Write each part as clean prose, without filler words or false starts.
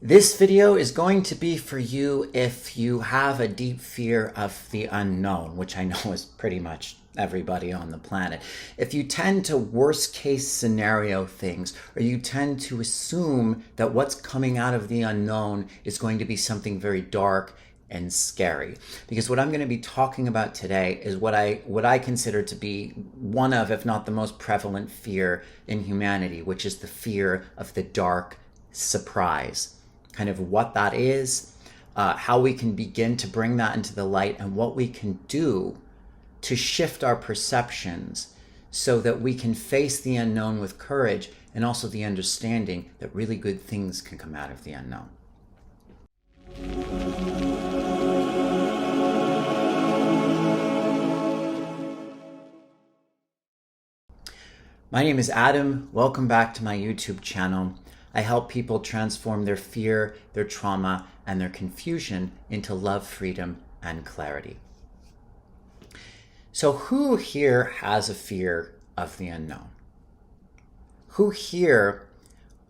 This video is going to be for you if you have a deep fear of the unknown, which I know is pretty much everybody on the planet. If you tend to worst case scenario things, or you tend to assume that what's coming out of the unknown is going to be something very dark and scary. Because what I'm going to be talking about today is what I consider to be one of, if not the most prevalent fear in humanity, which is the fear of the dark surprise. Kind of what that is, how we can begin to bring that into the light, and what we can do to shift our perceptions so that we can face the unknown with courage, and also the understanding that really good things can come out of the unknown. My name is Adam. Welcome back to my YouTube channel. I help people transform their fear, their trauma, and their confusion into love, freedom, and clarity. So who here has a fear of the unknown? Who here,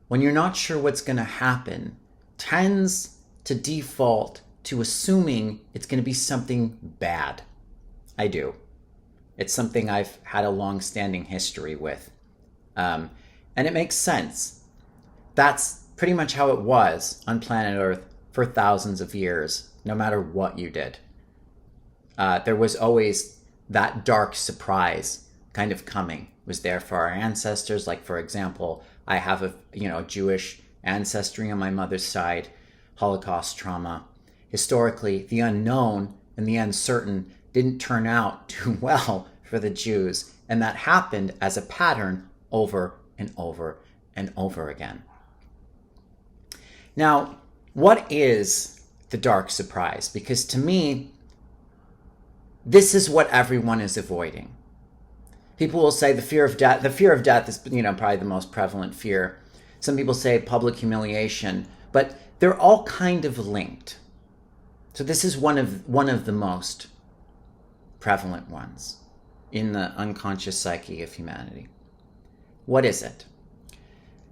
when you're not sure what's going to happen, tends to default to assuming it's going to be something bad? I do. It's something I've had a long-standing history with. And it makes sense. That's pretty much how it was on planet Earth for thousands of years, no matter what you did. There was always that dark surprise kind of coming. It was there for our ancestors. Like, for example, I have a Jewish ancestry on my mother's side, Holocaust trauma. Historically, the unknown and the uncertain didn't turn out too well for the Jews, and that happened as a pattern over and over and over again. Now, what is the dark surprise? Because to me, this is what everyone is avoiding. People will say the fear of death. The fear of death is, probably the most prevalent fear. Some people say public humiliation, but they're all kind of linked. So this is one of the most prevalent ones in the unconscious psyche of humanity. What is it?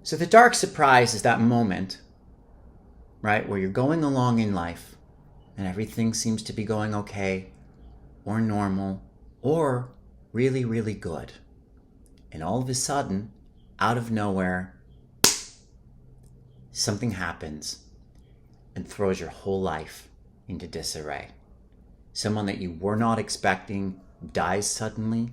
So the dark surprise is that moment, right, where you're going along in life and everything seems to be going okay or normal or really, really good. And all of a sudden, out of nowhere, something happens and throws your whole life into disarray. Someone that you were not expecting dies suddenly,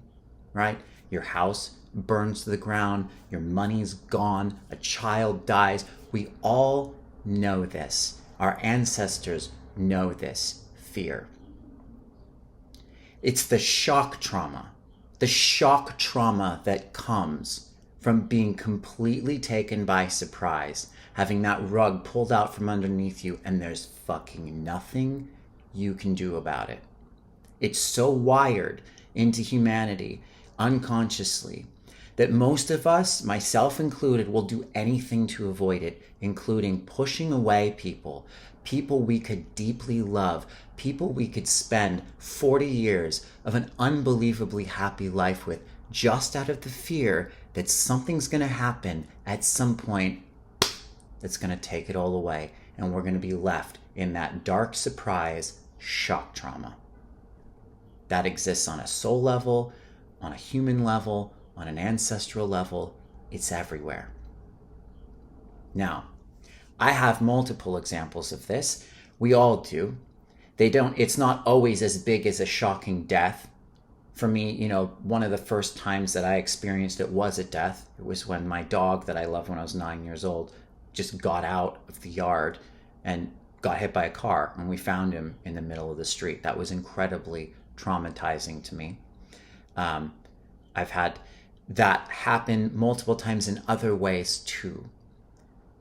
right? Your house burns to the ground, your money's gone, a child dies. We all know this. Our ancestors know this fear. It's the shock trauma that comes from being completely taken by surprise, having that rug pulled out from underneath you, and there's fucking nothing you can do about it. It's so wired into humanity unconsciously that most of us, myself included, will do anything to avoid it, including pushing away people we could deeply love, people we could spend 40 years of an unbelievably happy life with, just out of the fear that something's going to happen at some point that's going to take it all away, and we're going to be left in that dark surprise shock trauma. That exists on a soul level, on a human level, on an ancestral level. It's everywhere. Now, I have multiple examples of this. We all do. It's not always as big as a shocking death. For me, one of the first times that I experienced it was a death. It was when my dog that I loved when I was 9 years old just got out of the yard and got hit by a car, and we found him in the middle of the street. That was incredibly traumatizing to me. I've had that happen multiple times in other ways too.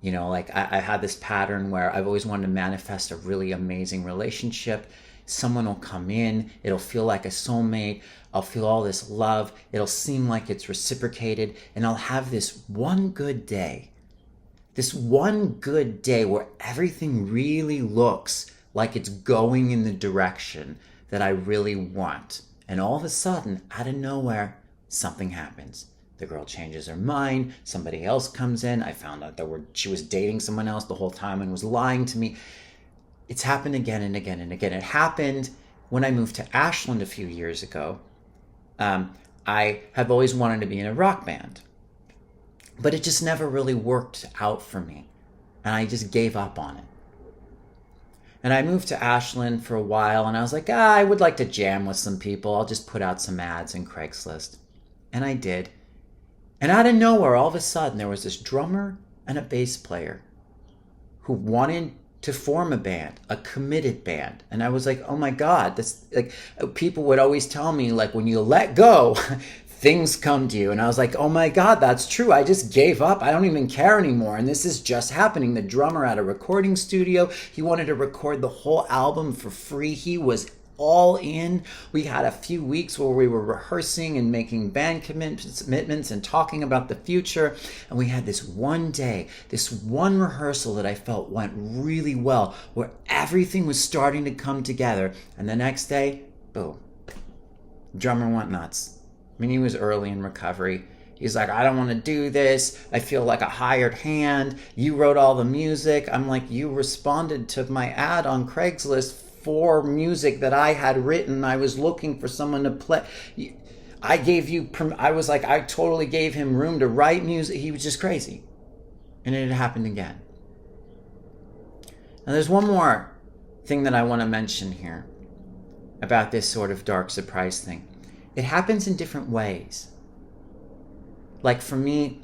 I had this pattern where I've always wanted to manifest a really amazing relationship. Someone will come in, it'll feel like a soulmate, I'll feel all this love, it'll seem like it's reciprocated, and I'll have this one good day where everything really looks like it's going in the direction that I really want. And all of a sudden, out of nowhere, something happens. The girl changes her mind. Somebody else comes in. I found out she was dating someone else the whole time and was lying to me. It's happened again and again and again. It happened when I moved to Ashland a few years ago. I have always wanted to be in a rock band, but it just never really worked out for me. And I just gave up on it. And I moved to Ashland for a while, and I was like, I would like to jam with some people. I'll just put out some ads in Craigslist. And I did. And out of nowhere, all of a sudden, there was this drummer and a bass player who wanted to form a band, a committed band. And I was like, oh my God, this, like, people would always tell me, like, when you let go, things come to you. And I was like, oh my God, that's true. I just gave up. I don't even care anymore. And this is just happening. The drummer at a recording studio, he wanted to record the whole album for free. He was all in. We had a few weeks where we were rehearsing and making band commitments and talking about the future. And we had this one day, this one rehearsal that I felt went really well, where everything was starting to come together. And the next day, boom, drummer went nuts. I mean, he was early in recovery. He's like, I don't want to do this. I feel like a hired hand. You wrote all the music. I'm like, you responded to my ad on Craigslist for music that I had written. I was looking for someone to play. I totally gave him room to write music. He was just crazy. And it had happened again. Now there's one more thing that I want to mention here about this sort of dark surprise thing. It happens in different ways. Like for me,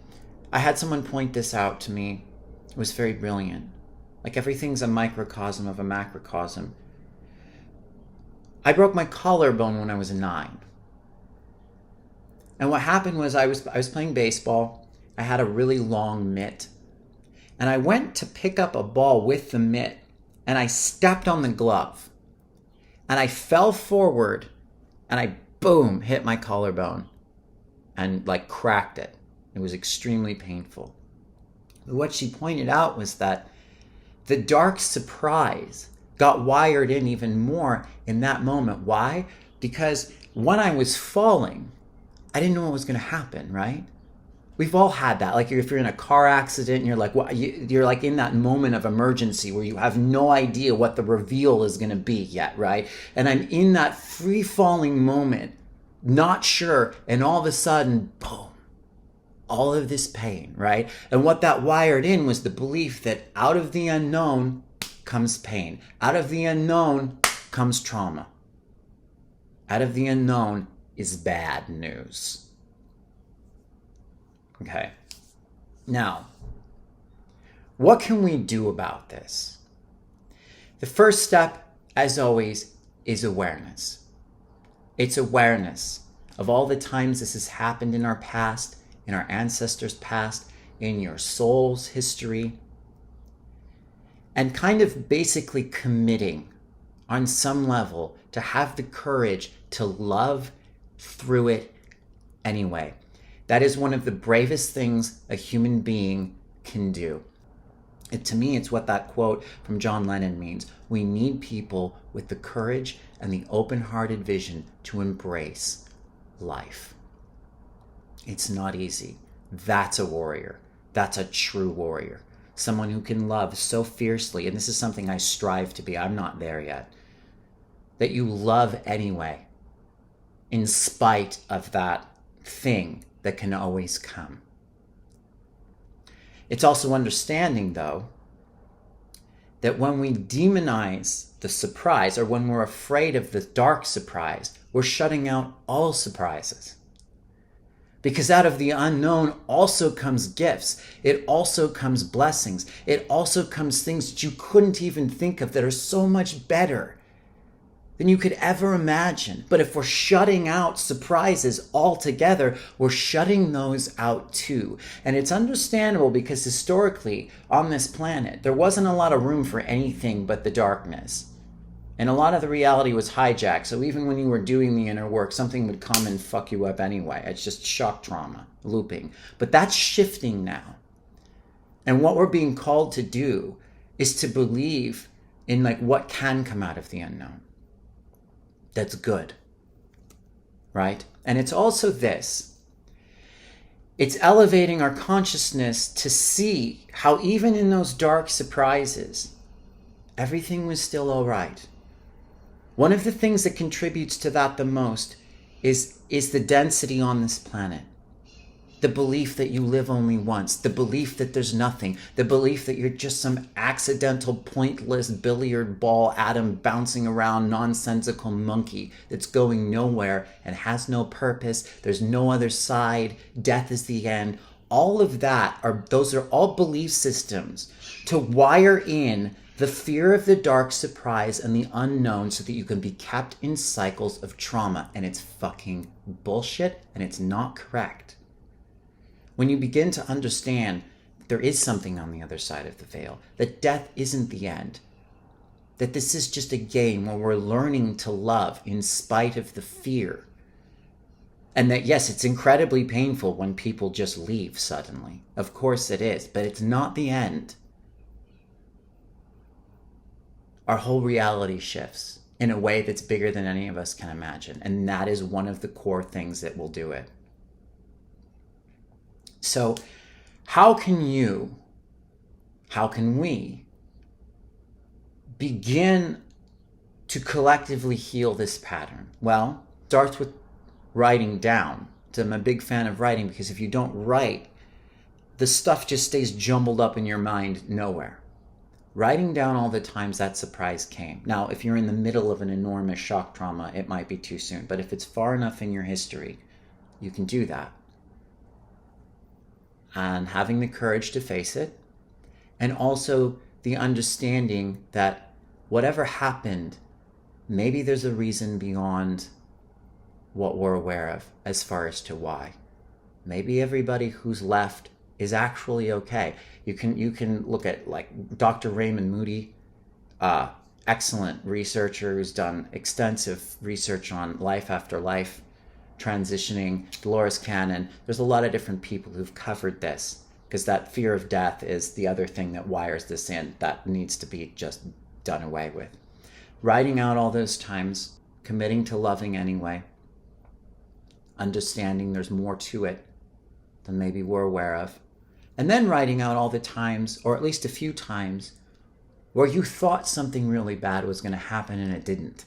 I had someone point this out to me. It was very brilliant. Like everything's a microcosm of a macrocosm. I broke my collarbone when I was 9. And what happened was I was playing baseball. I had a really long mitt. And I went to pick up a ball with the mitt, and I stepped on the glove. And I fell forward, and I, boom, hit my collarbone and like cracked it. It was extremely painful. But what she pointed out was that the dark surprise got wired in even more in that moment. Why? Because when I was falling, I didn't know what was going to happen, right? We've all had that. Like if you're in a car accident and you're like, well, you're like in that moment of emergency where you have no idea what the reveal is going to be yet, right? And I'm in that free falling moment, not sure, and all of a sudden, boom, all of this pain, right? And what that wired in was the belief that out of the unknown comes pain. Out of the unknown comes trauma. Out of the unknown is bad news. Okay. Now, what can we do about this? The first step, as always, is awareness. It's awareness of all the times this has happened in our past, in our ancestors' past, in your soul's history, and kind of basically committing on some level to have the courage to love through it anyway. That is one of the bravest things a human being can do. To me, it's what that quote from John Lennon means. We need people with the courage and the open-hearted vision to embrace life. It's not easy. That's a warrior. That's a true warrior. Someone who can love so fiercely, and this is something I strive to be. I'm not there yet. That you love anyway, in spite of that thing that can always come. It's also understanding, though, that when we demonize the surprise, or when we're afraid of the dark surprise, we're shutting out all surprises. Because out of the unknown also comes gifts. It also comes blessings. It also comes things that you couldn't even think of that are so much better than you could ever imagine. But if we're shutting out surprises altogether, we're shutting those out too. And it's understandable because historically on this planet, there wasn't a lot of room for anything but the darkness. And a lot of the reality was hijacked. So even when you were doing the inner work, something would come and fuck you up anyway. It's just shock trauma, looping. But that's shifting now. And what we're being called to do is to believe in like what can come out of the unknown. That's good. Right? And it's also this. It's elevating our consciousness to see how even in those dark surprises, everything was still all right. One of the things that contributes to that the most is the density on this planet. The belief that you live only once, the belief that there's nothing, the belief that you're just some accidental, pointless billiard ball atom bouncing around nonsensical monkey that's going nowhere and has no purpose. There's no other side. Death is the end. All of that those are all belief systems to wire in the fear of the dark surprise and the unknown so that you can be kept in cycles of trauma. And it's fucking bullshit, and it's not correct. When you begin to understand there is something on the other side of the veil, that death isn't the end, that this is just a game where we're learning to love in spite of the fear, and that yes, it's incredibly painful when people just leave suddenly. Of course it is, but it's not the end. Our whole reality shifts in a way that's bigger than any of us can imagine, and that is one of the core things that will do it. So how can we begin to collectively heal this pattern? Well, it starts with writing down. I'm a big fan of writing, because if you don't write, the stuff just stays jumbled up in your mind nowhere. Writing down all the times that surprise came. Now, if you're in the middle of an enormous shock trauma, it might be too soon. But if it's far enough in your history, you can do that. And having the courage to face it, and also the understanding that whatever happened, maybe there's a reason beyond what we're aware of as far as to why. Maybe everybody who's left is actually okay. You can look at like Dr. Raymond Moody, excellent researcher who's done extensive research on life after life, transitioning, Dolores Cannon. There's a lot of different people who've covered this, because that fear of death is the other thing that wires this in, that needs to be just done away with. Writing out all those times, committing to loving anyway, understanding there's more to it than maybe we're aware of, and then writing out all the times, or at least a few times, where you thought something really bad was going to happen and it didn't.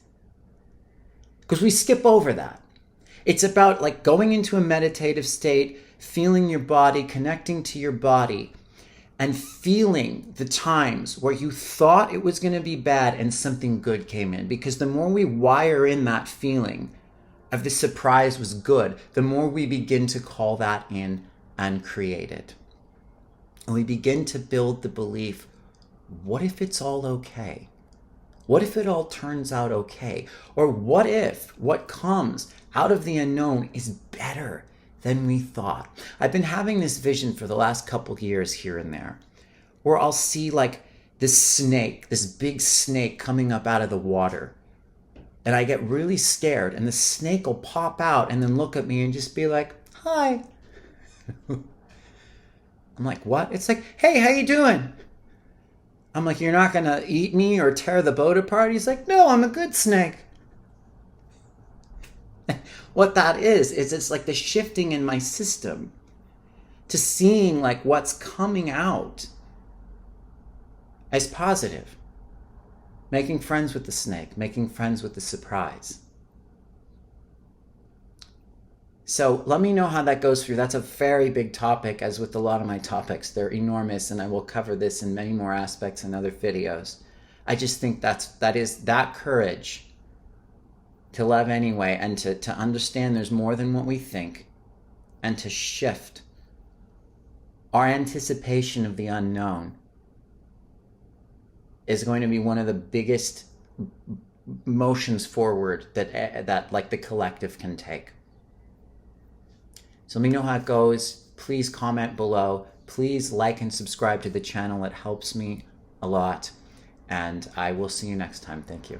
Because we skip over that. It's about like going into a meditative state, feeling your body, connecting to your body, and feeling the times where you thought it was going to be bad and something good came in. Because the more we wire in that feeling of the surprise was good, the more we begin to call that in and create it. And we begin to build the belief, what if it's all okay? What if it all turns out okay? Or what if what comes out of the unknown is better than we thought? I've been having this vision for the last couple of years here and there, where I'll see like this snake, this big snake coming up out of the water. And I get really scared, and the snake will pop out and then look at me and just be like, hi. I'm like, what? It's like, hey, how you doing? I'm like, you're not going to eat me or tear the boat apart? He's like, no, I'm a good snake. What that is it's like the shifting in my system to seeing like what's coming out as positive. Making friends with the snake, making friends with the surprise. So let me know how that goes through. That's a very big topic, as with a lot of my topics. They're enormous, and I will cover this in many more aspects in other videos. I just think that is that courage to love anyway, and to understand there's more than what we think, and to shift our anticipation of the unknown is going to be one of the biggest motions forward that like the collective can take. So let me know how it goes. Please comment below. Please like and subscribe to the channel. It helps me a lot. And I will see you next time. Thank you.